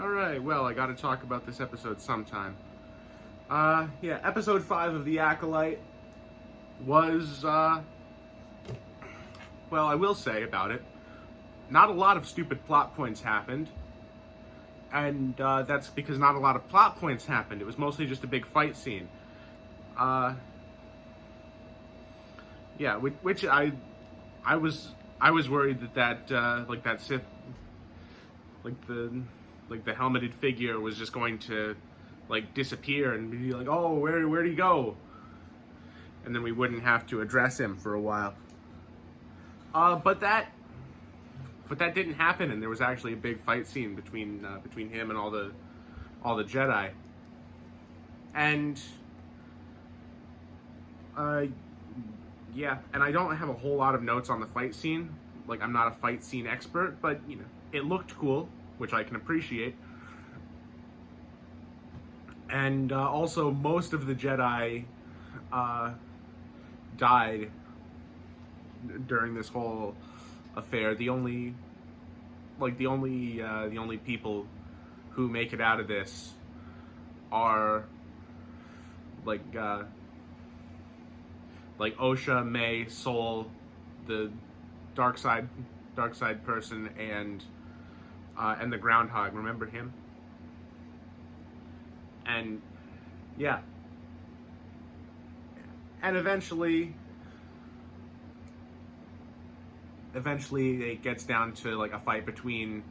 Alright, well, I gotta talk about this episode sometime. Yeah, episode 5 of The Acolyte was, well, I will say about it, not a lot of stupid plot points happened. And, that's because not a lot of plot points happened. It was mostly just a big fight scene. Yeah, which I was worried that that Sith, the helmeted figure was just going to, disappear and be like, oh, where'd he go? And then we wouldn't have to address him for a while. But that didn't happen, and there was actually a big fight scene between him and all the Jedi. And yeah, and I don't have a whole lot of notes on the fight scene. I'm not a fight scene expert, but it looked cool, which I can appreciate. And also, most of the Jedi died during this whole affair. The only people who make it out of this are Osha, May, Sol, the dark side person, and the groundhog. Remember him? And yeah, and eventually it gets down to a fight between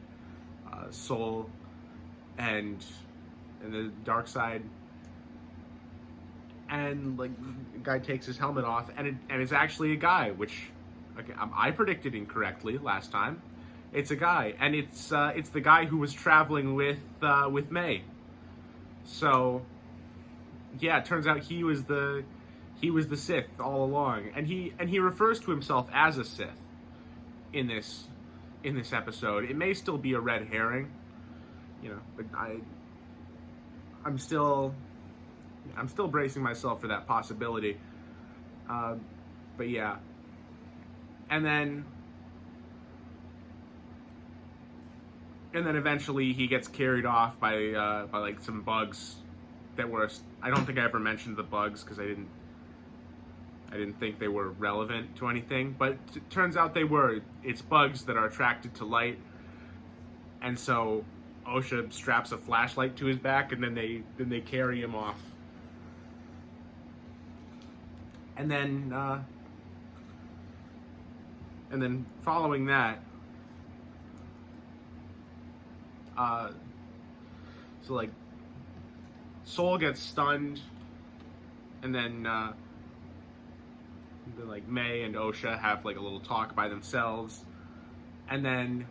Sol and the dark side. And the guy takes his helmet off, and it's actually a guy, which I predicted incorrectly last time. It's a guy, and it's the guy who was traveling with May. So yeah, it turns out he was the Sith all along, and he refers to himself as a Sith in this episode. It may still be a red herring, but I'm still bracing myself for that possibility. But yeah. And then eventually he gets carried off by some bugs that were, I don't think I ever mentioned the bugs because I didn't think they were relevant to anything, but it turns out they were. It's bugs that are attracted to light. And so Osha straps a flashlight to his back, and then they carry him off. And then following that, Sol gets stunned, and then May and Osha have a little talk by themselves, and then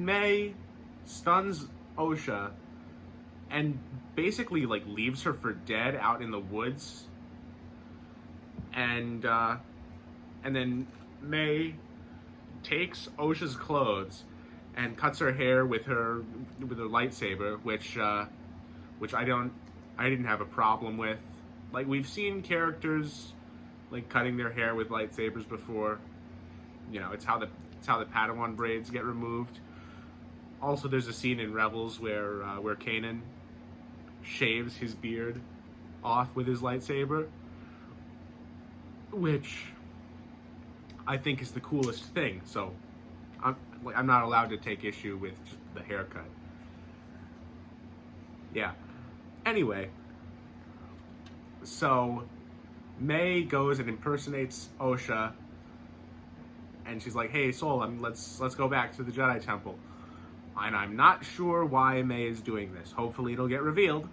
May stuns Osha and basically leaves her for dead out in the woods, and then May takes Osha's clothes and cuts her hair with her lightsaber, which I didn't have a problem with. We've seen characters cutting their hair with lightsabers before. It's how the Padawan braids get removed. Also, there's a scene in Rebels where Kanan shaves his beard off with his lightsaber, which I think is the coolest thing. So I'm not allowed to take issue with just the haircut. Yeah. Anyway, so May goes and impersonates Osha, and she's like, "Hey, Sol, let's go back to the Jedi Temple." And I'm not sure why May is doing this. Hopefully it'll get revealed.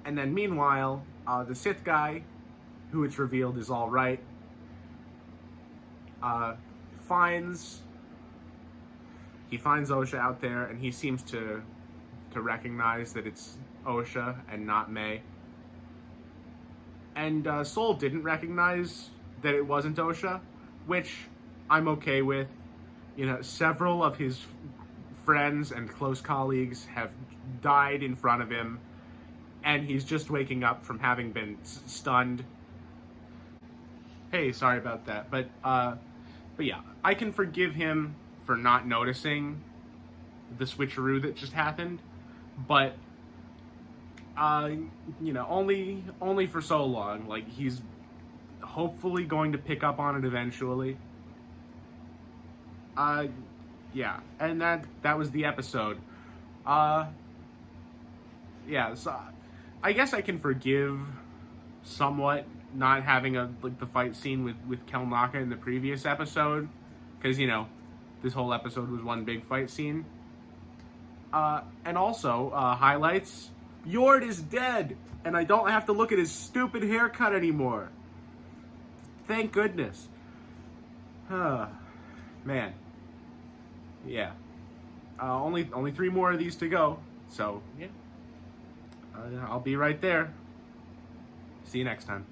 And then meanwhile, the Sith guy, who it's revealed is all right, finds Osha out there, and he seems to recognize that it's Osha and not May. And Sol didn't recognize that it wasn't Osha, which I'm okay with. Several of his friends and close colleagues have died in front of him, and he's just waking up from having been stunned. Hey, sorry about that. But But yeah, I can forgive him for not noticing the switcheroo that just happened, but only for so long. Like, he's hopefully going to pick up on it eventually. Yeah, and that was the episode. Yeah, so I guess I can forgive somewhat not having the fight scene with Kelnaka in the previous episode, because this whole episode was one big fight scene. And also, highlights, Yord is dead, and I don't have to look at his stupid haircut anymore. Thank goodness. Man. Yeah. Only 3 more of these to go, so yeah. I'll be right there. See you next time.